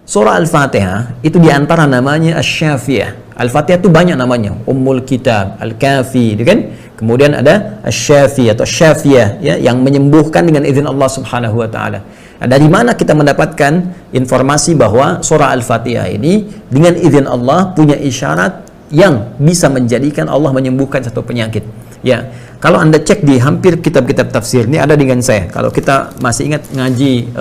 Surah Al-Fatihah itu diantara namanya Asy-Syafiyah. Al-Fatihah itu banyak namanya, Ummul Kitab, Al-Kafi, gitu kan? Kemudian ada Asy-Syafi atau Syafiyah, ya, yang menyembuhkan dengan izin Allah Subhanahu wa taala. Nah, dari mana kita mendapatkan informasi bahwa surah Al-Fatihah ini dengan izin Allah punya isyarat yang bisa menjadikan Allah menyembuhkan satu penyakit? Ya, kalau Anda cek di hampir kitab-kitab tafsir ini ada dengan saya. Kalau kita masih ingat ngaji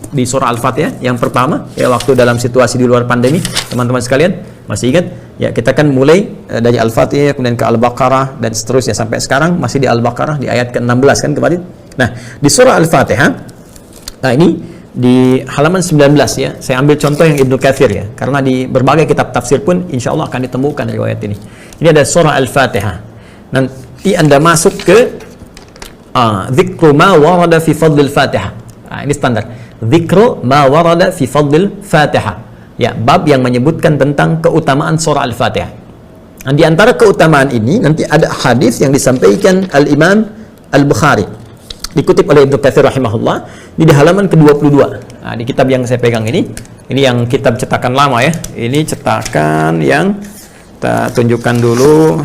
di surah Al-Fatihah yang pertama, ya, waktu dalam situasi di luar pandemi, teman-teman sekalian masih ingat? Ya, kita kan mulai dari Al-Fatihah kemudian ke Al-Baqarah dan seterusnya sampai sekarang masih di Al-Baqarah di ayat ke-16 kan kemarin. Nah, di surah Al-Fatihah, nah ini di halaman 19 ya, saya ambil contoh yang Ibnu Katsir ya, karena di berbagai kitab tafsir pun insya Allah akan ditemukan riwayat ini. Ini ada surah Al-Fatihah. Nanti Anda masuk ke dzikru ma warada fi fadlil Fatihah. Nah, ini standar. Dzikru ma warada fi fadlil Fatihah. Ya, bab yang menyebutkan tentang keutamaan surah Al-Fatihah. Nah, di antara keutamaan ini nanti ada hadis yang disampaikan Al-Imam Al-Bukhari. Dikutip oleh Ibnu Katsir rahimahullah di halaman ke-22. Nah, di kitab yang saya pegang ini yang kitab cetakan lama ya. Ini cetakan yang kita tunjukkan dulu.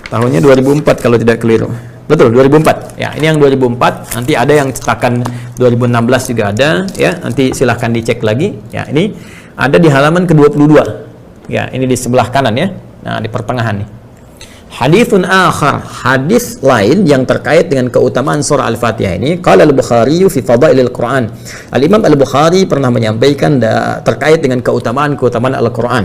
Tahunnya 2004 kalau tidak keliru. Betul, 2004. Ya, ini yang 2004. Nanti ada yang cetakan 2016 juga ada, ya. Nanti silahkan dicek lagi. Ya, ini ada di halaman ke-22. Ya, ini di sebelah kanan ya. Nah, di pertengahan nih. Haditsun akhar, hadis lain yang terkait dengan keutamaan surah Al-Fatihah ini, qala Al-Bukhari fi Fadailil Quran. Al-Imam Al-Bukhari pernah menyampaikan terkait dengan keutamaan Al-Quran.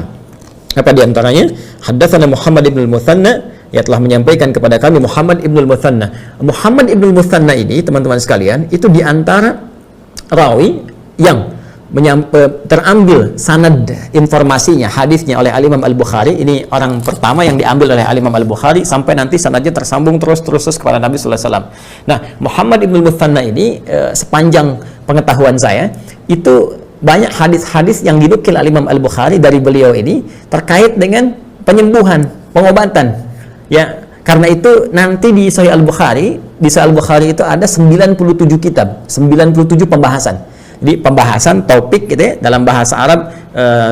Apa di antaranya? Haddatsana Muhammad ibn al-Muthanna, ya, telah menyampaikan kepada kami Muhammad ibn al-Muthanna. Muhammad ibn al-Muthanna ini, teman-teman sekalian, itu di antara rawi yang terambil sanad informasinya, hadisnya oleh Al-Imam Al-Bukhari. Ini orang pertama yang diambil oleh Al-Imam Al-Bukhari sampai nanti sanadnya tersambung terus kepada Nabi sallallahu alaihi wasallam. Nah, Muhammad ibn al-Muthanna ini sepanjang pengetahuan saya itu banyak hadis-hadis yang dinukil Al-Imam Al-Bukhari dari beliau ini terkait dengan penyembuhan, pengobatan. Ya, karena itu nanti di Sahih Al-Bukhari, itu ada 97 kitab, 97 pembahasan. Jadi pembahasan topik gitu ya, dalam bahasa Arab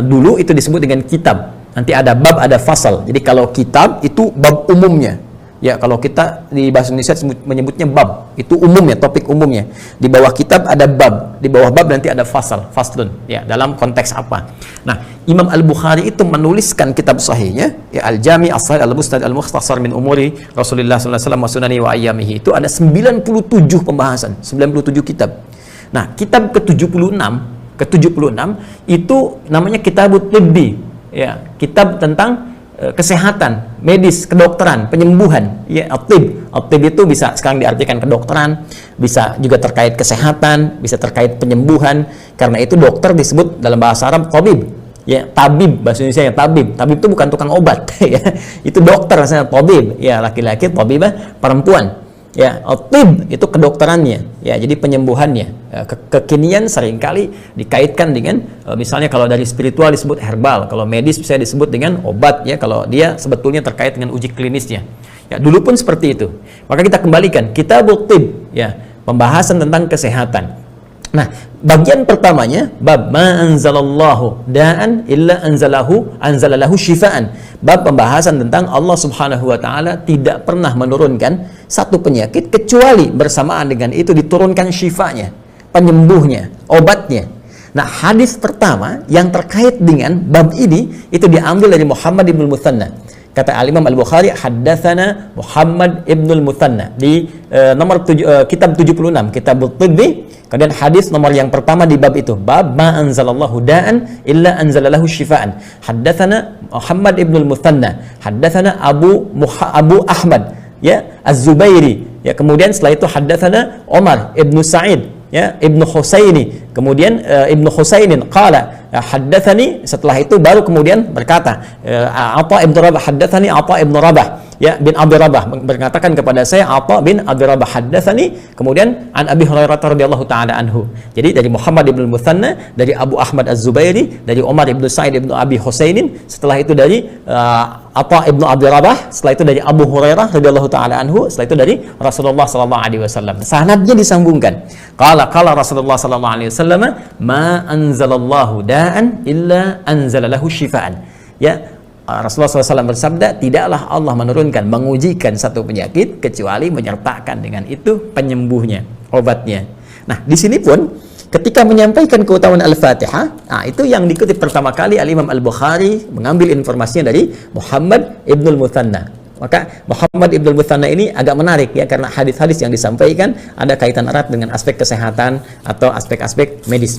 dulu itu disebut dengan kitab. Nanti ada bab, ada fasal. Jadi kalau kitab itu bab umumnya. Ya, kalau kita di bahasa Indonesia menyebutnya bab, itu umumnya, topik umumnya. Di bawah kitab ada bab, di bawah bab nanti ada fasal, faslun. Ya, dalam konteks apa? Nah, Imam Al-Bukhari itu menuliskan kitab sahihnya, ya, Al-Jami' As-Sahih Al-Musnad Al-Mukhtasar min Umuri Rasulullah sallallahu alaihi wasallam wa sunani wa ayyamihi. Itu ada 97 pembahasan, 97 kitab. Nah, kitab ke-76 itu namanya Kitabut Tibbi, ya, kitab tentang kesehatan, medis, kedokteran, penyembuhan. Ya, at-tib itu bisa sekarang diartikan kedokteran, bisa juga terkait kesehatan, bisa terkait penyembuhan. Karena itu dokter disebut dalam bahasa Arab tabib. Ya, tabib bahasa Indonesia ya, tabib. Tabib itu bukan tukang obat ya. Itu dokter rasanya tabib. Ya, laki-laki, tabibah perempuan. Ya, at-tib itu kedokterannya. Ya, jadi penyembuhannya. Kekinian seringkali dikaitkan dengan misalnya kalau dari spiritual disebut herbal, kalau medis bisa disebut dengan obat ya, kalau dia sebetulnya terkait dengan uji klinisnya. Ya, dulu pun seperti itu. Maka kita kembalikan Kitabut Tib, ya, pembahasan tentang kesehatan. Nah, bagian pertamanya bab ma anzalallahu da'an illa anzalalahu syifaan. Bab pembahasan tentang Allah Subhanahu wa taala tidak pernah menurunkan satu penyakit kecuali bersamaan dengan itu diturunkan syifanya, penyembuhnya, obatnya. Nah, hadis pertama yang terkait dengan bab ini itu diambil dari Muhammad ibn al-Muthanna. Kata Al-Imam Al-Bukhari, haddatsana Muhammad ibn al-Muthanna di nomor kitab 76, Kitabut Tibbi. Kemudian hadis nomor yang pertama di bab itu, bab ma anzalallahu da'an illa anzalalahu syifaan. Haddatsana Muhammad ibn al-Muthanna, haddatsana Abu Ahmad, ya, Az-Zubairi. Ya, kemudian setelah itu haddatsana Umar ibn Sa'id, ya, Ibnu Husaini. Kemudian Ibnu Husainin qala haddatsani, setelah itu baru kemudian berkata Atha ibn Rabah, haddatsani Atha ibn Rabah, ya bin Abi Rabah berkatakan kepada saya, Atha bin Abi Rabah haddatsani, kemudian an Abi Hurairah radhiyallahu taala anhu. Jadi dari Muhammad ibn Muthanna, dari Abu Ahmad Az-Zubairi, dari Umar ibn Sa'id ibn Abi Husainin, setelah itu dari Atha ibn Abi Rabah, setelah itu dari Abu Hurairah radhiyallahu taala anhu, setelah itu dari Rasulullah sallallahu alaihi wasallam. Sanadnya disambungkan. Qala Rasulullah sallallahu alaihi wasallam, ma anzalallahu da'an illa anzala lahu syifaan. Ya, Rasulullah SAW bersabda, tidaklah Allah menurunkan, mengujikan satu penyakit kecuali menyertakan dengan itu penyembuhnya, obatnya. Nah, di sini pun ketika menyampaikan keutamaan Al-Fatihah, itu yang dikutip pertama kali Al-Imam Al-Bukhari mengambil informasinya dari Muhammad Ibnul Muthanna. Maka Muhammad Ibnul Muthanna ini agak menarik ya, karena hadis-hadis yang disampaikan ada kaitan erat dengan aspek kesehatan atau aspek-aspek medis.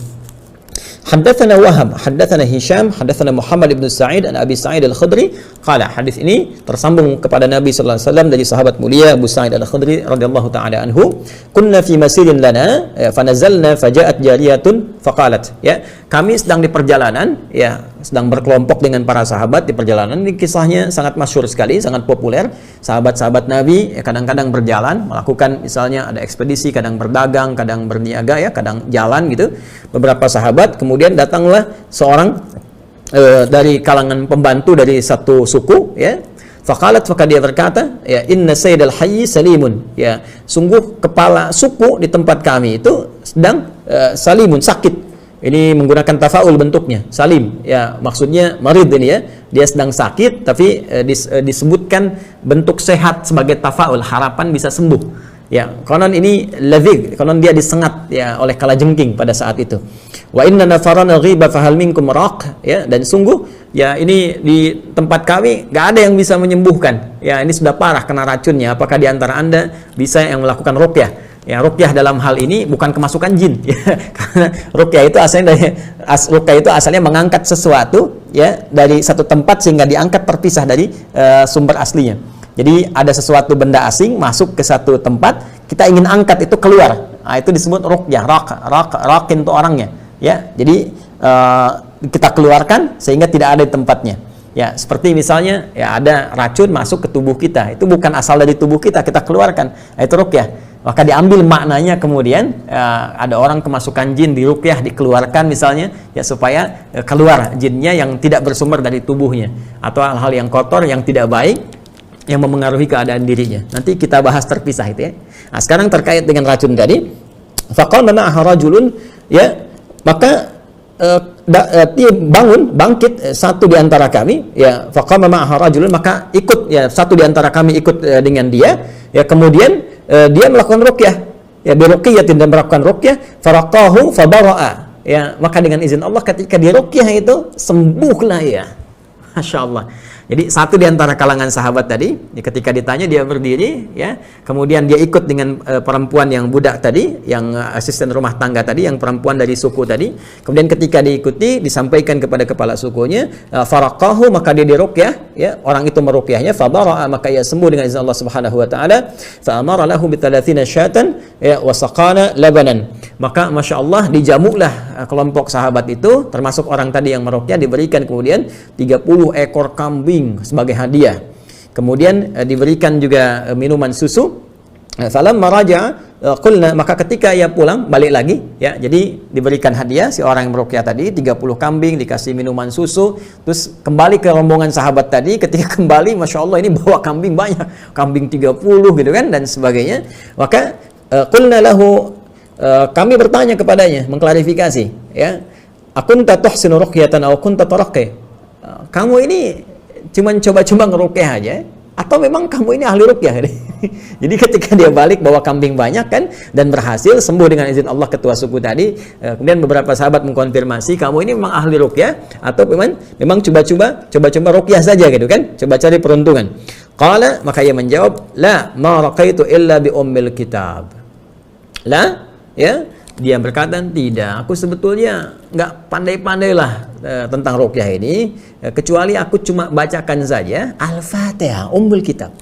Haddatsana Wahab, haddatsana Hisham, haddatsana Muhammad ibn Sa'id an Abi Sa'id Al-Khudri qala. Hadis ini tersambung kepada Nabi sallallahu alaihi wasallam dari sahabat mulia Abu Sa'id Al-Khudri radhiyallahu taala anhu, kunna fi masirin lana fanazalna faja'at jariyatun faqalat. Ya, kami sedang di perjalanan, ya, sedang berkelompok dengan para sahabat di perjalanan. Ini kisahnya sangat masyhur sekali, sangat populer. Sahabat-sahabat Nabi kadang-kadang berjalan, melakukan misalnya ada ekspedisi, kadang berdagang, kadang berniaga ya, kadang jalan gitu. Beberapa sahabat, kemudian datanglah seorang dari kalangan pembantu dari satu suku ya. Faqalat, maka dia berkata, ya, inna sayyidal hayyi salimun, ya, sungguh kepala suku di tempat kami itu sedang salimun, sakit. Ini menggunakan tafaul bentuknya, salim, ya, maksudnya marid ini ya, dia sedang sakit, tapi disebutkan bentuk sehat sebagai tafaul, harapan bisa sembuh. Ya, konon ini ladhig, konon dia disengat ya oleh kalajengking pada saat itu. Wa inna nafarana ghiba fahal minkum raq, ya, dan sungguh ya ini di tempat kami gak ada yang bisa menyembuhkan. Ya, ini sudah parah kena racunnya. Apakah di antara Anda bisa yang melakukan ruqyah? Ya, ruqyah dalam hal ini bukan kemasukan jin ya. Karena ruqyah itu asalnya dari ruqyah itu asalnya mengangkat sesuatu ya dari satu tempat sehingga diangkat terpisah dari sumber aslinya. Jadi ada sesuatu benda asing masuk ke satu tempat, kita ingin angkat itu keluar. Nah, itu disebut ruqyah, raqin itu orangnya. Ya, jadi kita keluarkan sehingga tidak ada di tempatnya. Ya, seperti misalnya ya ada racun masuk ke tubuh kita, itu bukan asal dari tubuh kita, kita keluarkan. Nah, itu ruqyah. Maka diambil maknanya kemudian ada orang kemasukan jin, di ruqyah, dikeluarkan misalnya ya supaya keluar jinnya yang tidak bersumber dari tubuhnya atau hal-hal yang kotor yang tidak baik yang memengaruhi keadaan dirinya. Nanti kita bahas terpisah itu ya. Nah, sekarang terkait dengan racun tadi, faqama ma'aha rajulun, ya, maka dia bangkit satu di antara kami, ya, faqama ma'aha rajulun, maka ikut ya satu di antara kami ikut dengan dia, ya, kemudian dia melakukan ruqyah, ya, biruqyatin, dan melakukan ruqyah, faraqahu fabara'a, ya, maka dengan izin Allah ketika dia ruqyah itu sembuhlah ya. Masya Allah. Jadi satu di antara kalangan sahabat tadi, ketika ditanya dia berdiri, ya, kemudian dia ikut dengan perempuan yang budak tadi, yang asisten rumah tangga tadi, yang perempuan dari suku tadi. Kemudian ketika diikuti, disampaikan kepada kepala sukunya, faraqahu, maka dia diruqyah, ya, orang itu meruqyahnya, fabara'a, maka ia sembuh dengan izin Allah Subhanahu wa taala. Fa'amara lahu bi 30 syatan, ya, wa saqana labanan. Maka Masya Allah dijamulah kelompok sahabat itu, termasuk orang tadi yang meruqyah, diberikan kemudian 30 ekor kambing sebagai hadiah. Kemudian diberikan juga minuman susu. Falamma raja'a qulna, maka ketika ia pulang balik lagi, ya, jadi diberikan hadiah si orang yang meruqyah tadi 30 kambing, dikasih minuman susu, terus kembali ke rombongan sahabat tadi. Ketika kembali, Masya Allah, ini bawa kambing banyak, kambing 30 gitu kan, dan sebagainya. Maka qulna lahu, kami bertanya kepadanya, mengklarifikasi, ya, akunta tuhsinu ruqyatan aw kunta taraqqi, kamu ini cuman coba-coba ngeruqyah aja atau memang kamu ini ahli ruqyah? Jadi ketika dia balik bawa kambing banyak kan, dan berhasil sembuh dengan izin Allah ketua suku tadi, kemudian beberapa sahabat mengkonfirmasi, kamu ini memang ahli ruqyah atau memang coba-coba ruqyah saja gitu kan, coba cari peruntungan. Qala, maka ia menjawab, la ma raqaitu illa bi ummil kitab. La, ya, dia berkata, tidak, aku sebetulnya nggak pandai-pandai lah tentang ruqyah ini, kecuali aku cuma bacakan saja Al-Fatihah, Ummul Kitab.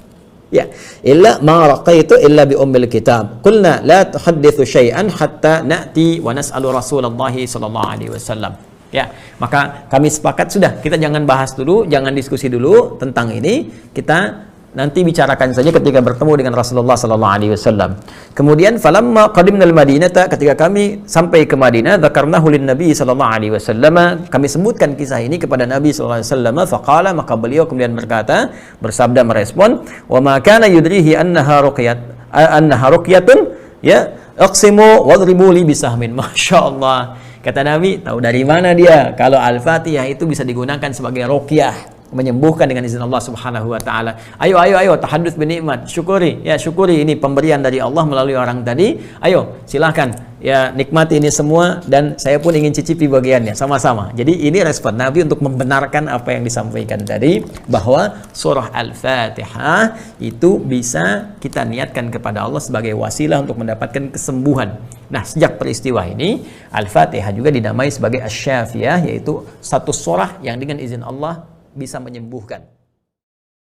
Ya, illa ma raqaitu illa bi Ummul Kitab. Qulna la tuhadditsu syai'an hatta na'ti wa nas'alu Rasulullah sallallahu alaihi wasallam. Ya, maka kami sepakat sudah, kita jangan bahas dulu, jangan diskusi dulu tentang ini. Kita nanti bicarakan saja ketika bertemu dengan Rasulullah sallallahu alaihi wasallam. Kemudian falamma qadimnal Madinata, ketika kami sampai ke Madinah, dzakarnahu lin Nabi sallallahu alaihi wasallam, kami sebutkan kisah ini kepada Nabi sallallahu alaihi wasallam, faqala, maka beliau kemudian berkata, bersabda merespon, wa ma kana yudrihi annaha ruqyatun, ya, aqsimu wadribu li bisahmin. Masyaallah. Kata Nabi, tahu dari mana dia kalau Al-Fatihah itu bisa digunakan sebagai ruqyah, menyembuhkan dengan izin Allah Subhanahu wa taala. Ayo tahadduts binikmat, syukuri, ya syukuri ini pemberian dari Allah melalui orang tadi. Ayo silahkan ya nikmati ini semua, dan saya pun ingin cicipi bagiannya sama-sama. Jadi ini respon Nabi untuk membenarkan apa yang disampaikan tadi, bahwa surah Al-Fatihah itu bisa kita niatkan kepada Allah sebagai wasilah untuk mendapatkan kesembuhan. Nah, sejak peristiwa ini Al-Fatihah juga dinamai sebagai Asy-Syafiyah, yaitu satu surah yang dengan izin Allah bisa menyembuhkan.